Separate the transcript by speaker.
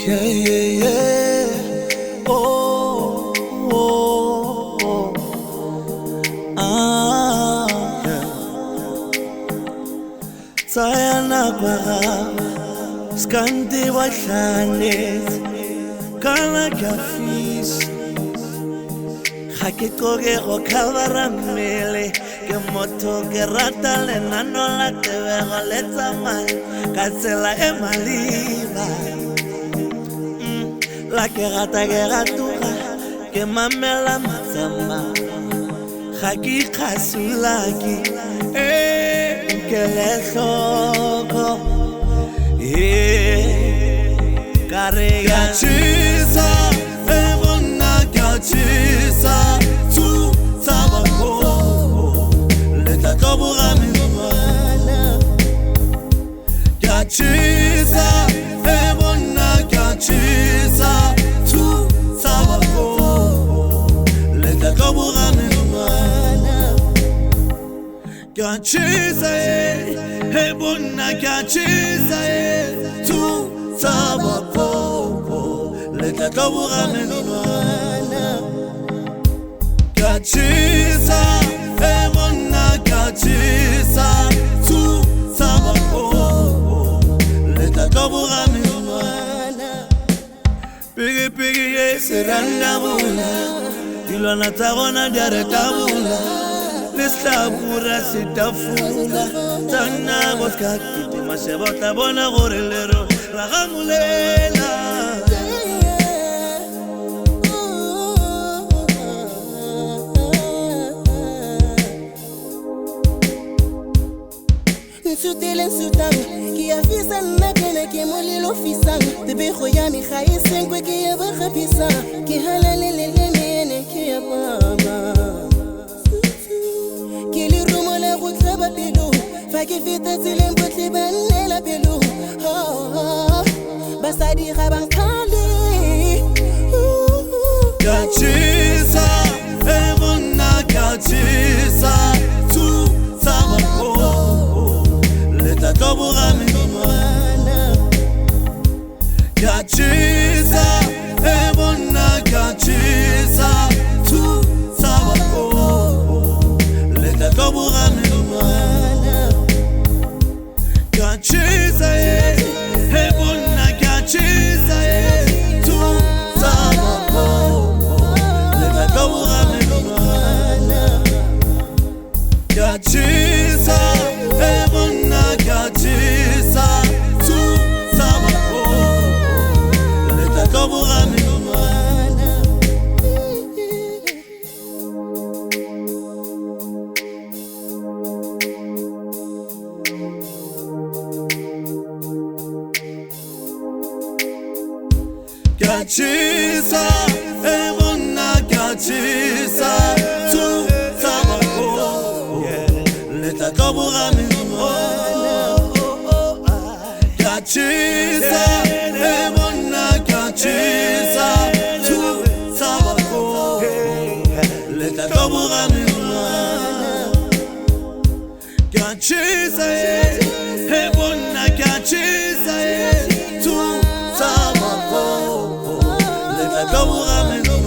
Speaker 1: Yeah, yeah, yeah. Oh, oh, oh. Yeah. Sayana kwa skandi wa shanet kana kafis hakikoge go khavara mele ke moto ke rata le nano la tebe go letsa mai ka tsela e maliba la ke ratuga ke mamela matsama ga ke khasulaki ke le hloko karega
Speaker 2: chisa ebona chisa tu sabako leta kabura mina chisa ebona chisa tu sabako leta kabura mina chisa ebona chisa tu sabako leta kabura mina chisa ebona chisa tu sabako leta kabura mina pigi seranda bula dilona tagona diare tabula Nestabura sitafula Tana boska kiti masebota bona gorelero Ragamulela
Speaker 3: Nsutele nsutang Ki afisa nakene ke molilo fisang Tebe khoyami khaye senkwe ke ya bakhapisa Ki halalele mene ke ya baba Fake fita tilen potle banela pelo Basadi khabang khali
Speaker 2: chisa ebona chisa tu sabako leta kabura mina chisa ebona chisa tu sabako leta kabura mina chisa ebona chisa tu sabako leta kabura mina chisa ebona chisa tu sabako leta kabura mina chisa ebona chisa tu sabako leta kabura mina chisa ebona chisa tu sabako leta kabura mina chisa ebona chisa tu sabako kabura mina